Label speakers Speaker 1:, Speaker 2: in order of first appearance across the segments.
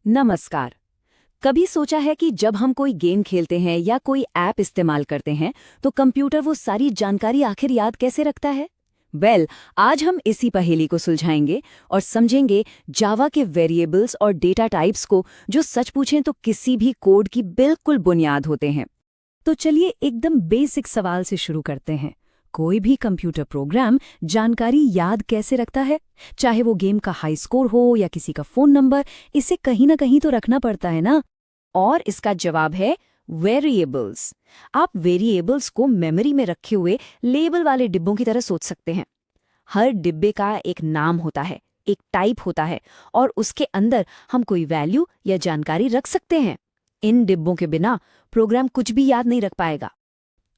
Speaker 1: नमस्कार। कभी सोचा है कि जब हम कोई गेम खेलते हैं या कोई ऐप इस्तेमाल करते हैं तो कंप्यूटर वो सारी जानकारी आखिर याद कैसे रखता है? आज हम इसी पहेली को सुलझाएंगे और समझेंगे जावा के वेरिएबल्स और डेटा टाइप्स को, जो सच पूछें तो किसी भी कोड की बिल्कुल बुनियाद होते हैं। तो चलिए एकदम बेसिक सवाल से शुरू करते हैं। कोई भी कंप्यूटर प्रोग्राम जानकारी याद कैसे रखता है? चाहे वो गेम का हाई स्कोर हो या किसी का फोन नंबर, इसे कहीं ना कहीं तो रखना पड़ता है ना। और इसका जवाब है वेरिएबल्स। आप वेरिएबल्स को मेमोरी में रखे हुए लेबल वाले डिब्बों की तरह सोच सकते हैं। हर डिब्बे का एक नाम होता है, एक टाइप होता है, और उसके अंदर हम कोई वैल्यू या जानकारी रख सकते हैं। इन डिब्बों के बिना प्रोग्राम कुछ भी याद नहीं रख पाएगा।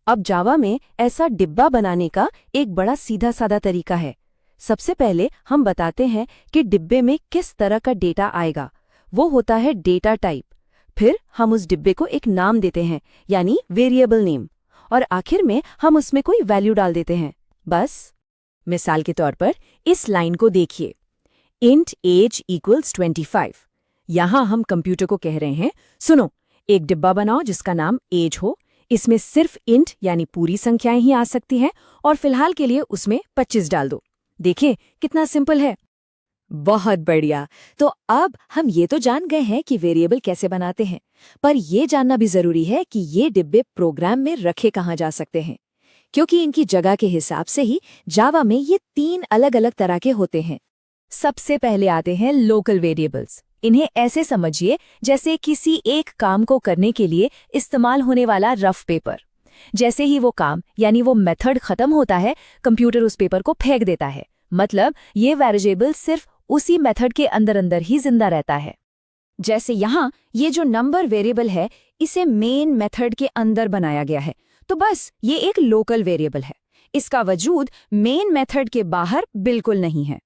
Speaker 2: अब जावा में ऐसा डिब्बा बनाने का एक बड़ा सीधा साधा तरीका है। सबसे पहले हम बताते हैं कि डिब्बे में किस तरह का डेटा आएगा। वो होता है डेटा टाइप। फिर हम उस डिब्बे को एक नाम देते हैं, यानी वेरिएबल नेम, और आखिर में हम उसमें कोई वैल्यू डाल देते हैं। बस। मिसाल के तौर पर इस लाइन को देखिए, इंट एज इक्वल्स 25। यहाँ हम कंप्यूटर को कह रहे हैं, सुनो, एक डिब्बा बनाओ जिसका नाम एज हो। इसमें सिर्फ इंट यानी पूरी संख्याएं ही आ सकती हैं, और फिलहाल के लिए उसमें 25 डाल दो। देखिए कितना सिंपल है।
Speaker 1: बहुत बढ़िया। तो अब हम ये तो जान गए हैं कि वेरिएबल कैसे बनाते हैं, पर ये जानना भी जरूरी है कि ये डिब्बे प्रोग्राम में रखे कहाँ जा सकते हैं, क्योंकि इनकी जगह के हिसाब से ही जावा में ये 3 अलग अलग तरह के होते हैं। सबसे पहले आते हैं लोकल वेरिएबल्स। इन्हें ऐसे समझिए जैसे किसी एक काम को करने के लिए इस्तेमाल होने वाला रफ पेपर। जैसे ही वो काम यानी वो मेथड खत्म होता है, कंप्यूटर उस पेपर को फेंक देता है। मतलब ये वेरिएबल सिर्फ उसी मेथड के अंदर अंदर ही जिंदा रहता है। जैसे यहाँ ये जो नंबर वेरिएबल है, इसे मेन मेथड के अंदर बनाया गया है, तो बस ये एक लोकल वेरिएबल है। इसका वजूद मेन मेथड के बाहर बिल्कुल नहीं है।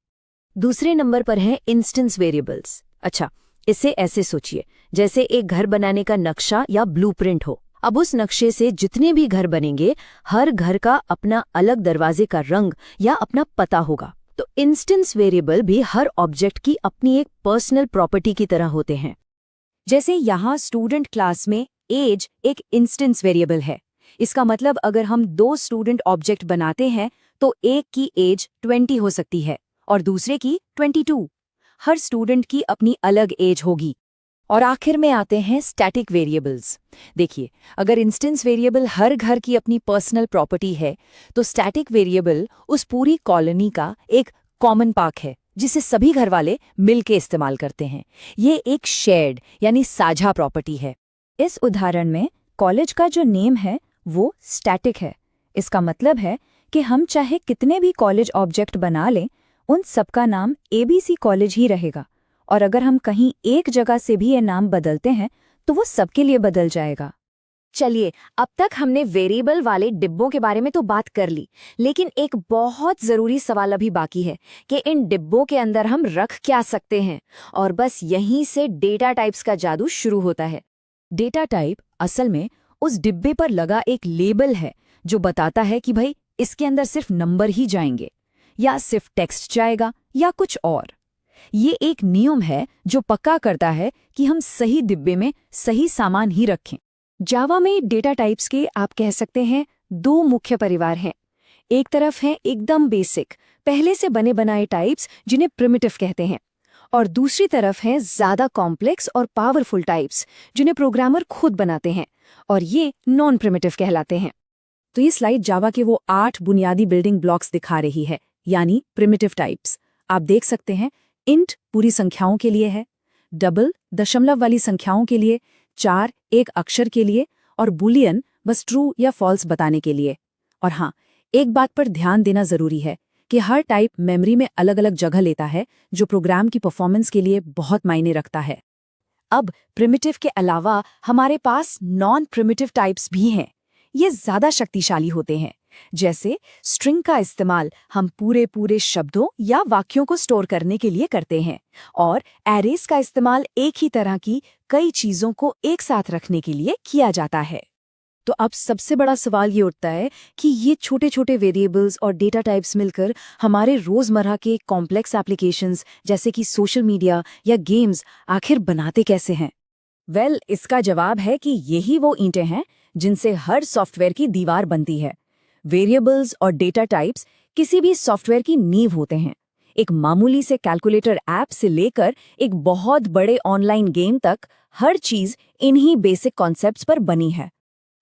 Speaker 1: दूसरे नंबर पर है इंस्टेंस वेरिएबल्स। अच्छा, इसे ऐसे सोचिए जैसे एक घर बनाने का नक्शा या ब्लूप्रिंट हो। अब उस नक्शे से जितने भी घर बनेंगे, हर घर का अपना अलग दरवाजे का रंग या अपना पता होगा। तो इंस्टेंस वेरिएबल भी हर ऑब्जेक्ट की अपनी एक पर्सनल प्रॉपर्टी की तरह होते हैं। जैसे यहाँ स्टूडेंट क्लास में एज एक इंस्टेंस वेरिएबल है। इसका मतलब अगर हम 2 स्टूडेंट ऑब्जेक्ट बनाते हैं तो एक की एज 20 हो सकती है और दूसरे की 22। हर स्टूडेंट की अपनी अलग एज होगी। और आखिर में आते हैं स्टैटिक वेरिएबल्स। देखिए, अगर इंस्टेंस वेरिएबल हर घर की अपनी पर्सनल प्रॉपर्टी है, तो स्टैटिक वेरिएबल उस पूरी कॉलोनी का एक कॉमन पार्क है, जिसे सभी घर वाले मिलके इस्तेमाल करते हैं। ये एक शेयर्ड यानी साझा प्रॉपर्टी है। इस उदाहरण में कॉलेज का जो नेम है वो स्टैटिक है। इसका मतलब है कि हम चाहे कितने भी कॉलेज ऑब्जेक्ट बना लें, उन सबका नाम एबीसी कॉलेज ही रहेगा। और अगर हम कहीं एक जगह से भी ये नाम बदलते हैं तो वो सबके लिए बदल जाएगा। चलिए, अब तक हमने वेरिएबल वाले डिब्बों के बारे में तो बात कर ली, लेकिन एक बहुत जरूरी सवाल अभी बाकी है कि इन डिब्बों के अंदर हम रख क्या सकते हैं। और बस यहीं से डेटा टाइप्स का जादू शुरू होता है। डेटा टाइप असल में उस डिब्बे पर लगा एक लेबल है जो बताता है कि भाई इसके अंदर सिर्फ नंबर ही जाएंगे, या सिर्फ टेक्स्ट जाएगा, या कुछ और। ये एक नियम है जो पक्का करता है कि हम सही डिब्बे में सही सामान ही रखें। जावा में डेटा टाइप्स के आप कह सकते हैं 2 मुख्य परिवार हैं। एक तरफ है एकदम बेसिक, पहले से बने बनाए टाइप्स जिन्हें प्रिमिटिव कहते हैं, और दूसरी तरफ है ज्यादा कॉम्प्लेक्स और पावरफुल टाइप्स जिन्हें प्रोग्रामर खुद बनाते हैं, और ये नॉन प्रिमिटिव कहलाते हैं। तो ये स्लाइड जावा के वो 8 बुनियादी बिल्डिंग ब्लॉक्स दिखा रही है, यानी प्रिमिटिव टाइप्स। आप देख सकते हैं, इंट पूरी संख्याओं के लिए है, डबल दशमलव वाली संख्याओं के लिए, 4 एक अक्षर के लिए, और बूलियन बस ट्रू या फॉल्स बताने के लिए। और हाँ, एक बात पर ध्यान देना जरूरी है कि हर टाइप मेमोरी में अलग अलग जगह लेता है, जो प्रोग्राम की परफॉर्मेंस के लिए बहुत मायने रखता है। अब प्रिमिटिव के अलावा हमारे पास नॉन प्रिमिटिव टाइप्स भी हैं। ये ज्यादा शक्तिशाली होते हैं। जैसे स्ट्रिंग का इस्तेमाल हम पूरे शब्दों या वाक्यों को स्टोर करने के लिए करते हैं, और एरेज का इस्तेमाल एक ही तरह की कई चीजों को एक साथ रखने के लिए किया जाता है। तो अब सबसे बड़ा सवाल ये उठता है कि ये छोटे छोटे वेरिएबल्स और डेटा टाइप्स मिलकर हमारे रोजमर्रा के कॉम्प्लेक्स एप्लीकेशंस जैसे कि सोशल मीडिया या गेम्स आखिर बनाते कैसे हैं? इसका जवाब है कि यही वो ईंटें हैं जिनसे हर सॉफ्टवेयर की दीवार बनती है। वेरिएबल्स और डेटा टाइप्स किसी भी सॉफ्टवेयर की नींव होते हैं। एक मामूली से कैलकुलेटर ऐप से लेकर एक बहुत बड़े ऑनलाइन गेम तक हर चीज इन्हीं बेसिक कॉन्सेप्ट्स पर बनी है।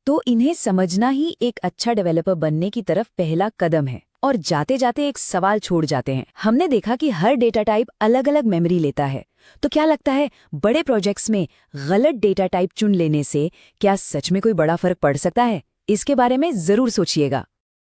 Speaker 1: तो इन्हें समझना ही एक अच्छा डेवलपर बनने की तरफ पहला कदम है। और जाते जाते एक सवाल छोड़ जाते हैं। हमने देखा कि हर डेटा टाइप अलग अलग मेमोरी लेता है, तो क्या लगता है बड़े प्रोजेक्ट्स में गलत डेटा टाइप चुन लेने से क्या सच में कोई बड़ा फर्क पड़ सकता है? इसके बारे में जरूर सोचिएगा।